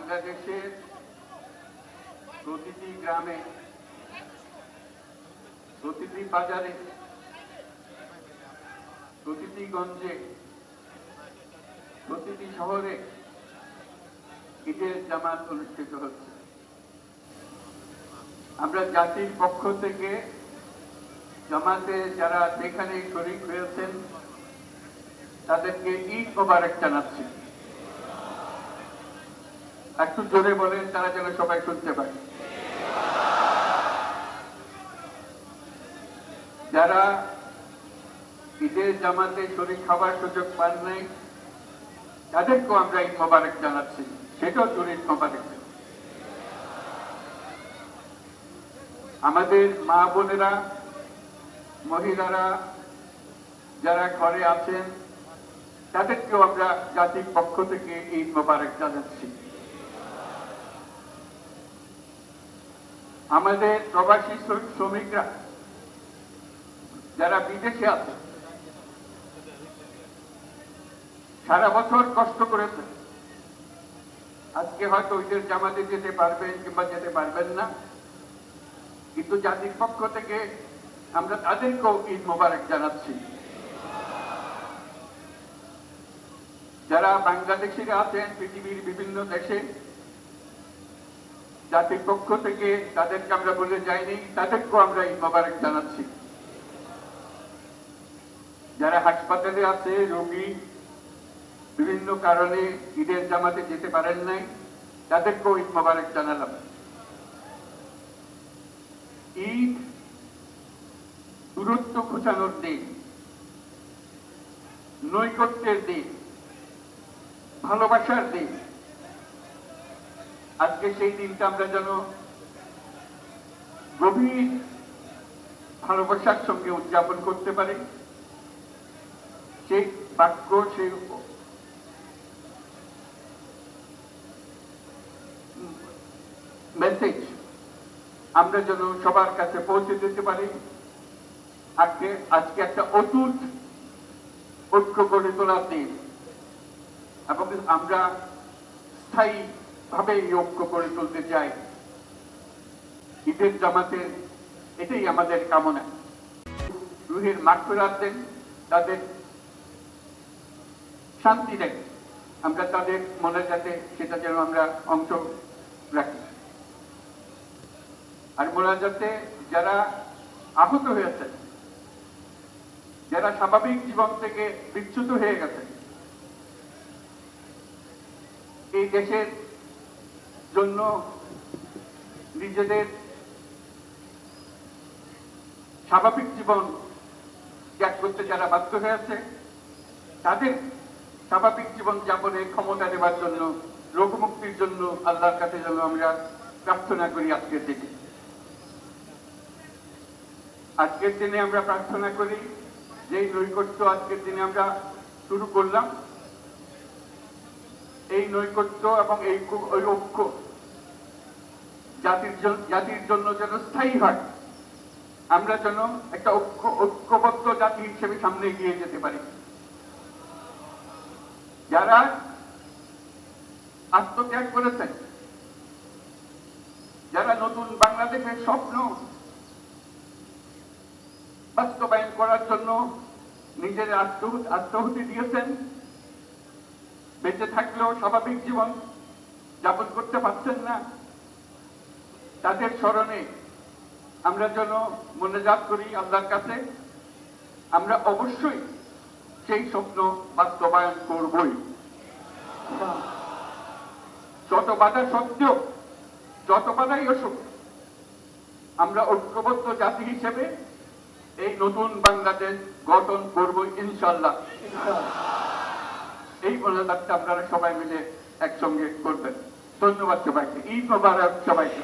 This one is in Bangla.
বাংলাদেশের প্রতিটি গ্রামে, প্রতিটি বাজারে, প্রতিটি গঞ্জে, প্রতিটি শহরে ঈদের জামাত অনুষ্ঠিত হচ্ছে। আমরা জাতির পক্ষ থেকে জামাতে যারা যেখানে শরীক হয়েছেন তাদেরকে ঈদ মোবারক জানাচ্ছি। একটু জোরে বলেন, তারা যেন সবাই শুনতে পারে। যারা ঈদের জামাতে শরীক খাবার সুযোগ পান নাই তাদেরকেও আমরা ঈদ মোবারক জানাচ্ছি, সেটাও জোরে ঈদ মোবারক। আমাদের মা বোনেরা, মহিলারা যারা ঘরে আছেন তাদেরকেও আমরা জাতির পক্ষ থেকে ঈদ মোবারক জানাচ্ছি। আমাদের প্রবাসী শ্রমিকরা যারা বিদেশে আছে, সারা বছর কষ্ট করেছেন, আজকে হয়তো ঈদের জামাতে যেতে পারবেন কিংবা যেতে পারবেন না, কিন্তু জাতির পক্ষ থেকে আমরা তাদেরকেও ঈদ মোবারক জানাচ্ছি। যারা বাংলাদেশিরা আছেন পৃথিবীর বিভিন্ন দেশে, জাতির পক্ষ থেকে তাদেরকে আমরা বলে যাইনি, তাদেরকেও আমরা ঈদ মোবারক জানাচ্ছি। যারা হাসপাতালে আছে, রোগী বিভিন্ন কারণে ঈদের জামাতে যেতে পারেন নাই, তাদেরকেও ঈদ মোবারক জানালাম। ঈদ দূরত্ব ঘোচানোর দিন, নৈকট্যের দিন, ভালোবাসার দিন। আজকে সেই দিনটা আমরা যেন গভীর ভালোবাসার সঙ্গে উদযাপন করতে পারি, সেই বাক্য, সেই মেসেজ আমরা যেন সবার কাছে পৌঁছে দিতে পারি। আজকে একটা অটুট ঐক্য গড়ে তোলার দিন, এবং আমরা স্থায়ী ভাবে এই ঐক্য গড়ে তুলতে চাই। ঈদের জামাতে এটাই আমাদের কামনা। রুহের মাগফিরাত দেন, তাদের শান্তি দেন, আমরা তাদের মনে যাতে সেটা যেন আমরা অংশ রাখি। আর মোনাজাতে যারা আহত হয়েছেন, যারা স্বাভাবিক জীবন থেকে বিচ্যুত হয়ে গেছেন, এই দেশের জন্য নিজেদের স্বাভাবিক জীবন ত্যাগ করতে যারা বাধ্য হয়েছে, তাদের স্বাভাবিক জীবন যাপনের ক্ষমতা দেওয়ার জন্য, রোগমুক্তির জন্য আল্লাহর কাছে যেন আমরা প্রার্থনা করি। আজকের দিনে আমরা প্রার্থনা করি, যে নৈকট্য আজকের দিনে আমরা শুরু করলাম, এই নৈকট্য এবং এই ঐক্য জাতির জন্য যেন স্থায়ী হয়, আমরা যেন একটা ঐক্যবদ্ধ জাতি হিসেবে সামনে এগিয়ে যেতে পারি। যারা আত্মত্যাগ করেছেন, যারা নতুন বাংলাদেশের স্বপ্ন বাস্তবায়ন করার জন্য নিজের আত্মাহুতি দিয়েছেন, বেঁচে থাকলেও স্বাভাবিক জীবন যাপন করতে পারছেন না, তাদের স্মরণে আমরা যেন মোনাজাত করি আল্লাহর কাছে। আমরা অবশ্যই সেই স্বপ্ন বাস্তবায়ন করবই। যত বাধা সত্ত্বেও, যত বাধাই আসুক, আমরা ঐক্যবদ্ধ জাতি হিসেবে এই নতুন বাংলাদেশ গঠন করব ইনশাআল্লাহ। এই মোনাজাতটা আপনারা সবাই মিলে একসঙ্গে করবেন। ধন্যবাদ সবাইকে। ঈদ মোবারক সবাইকে।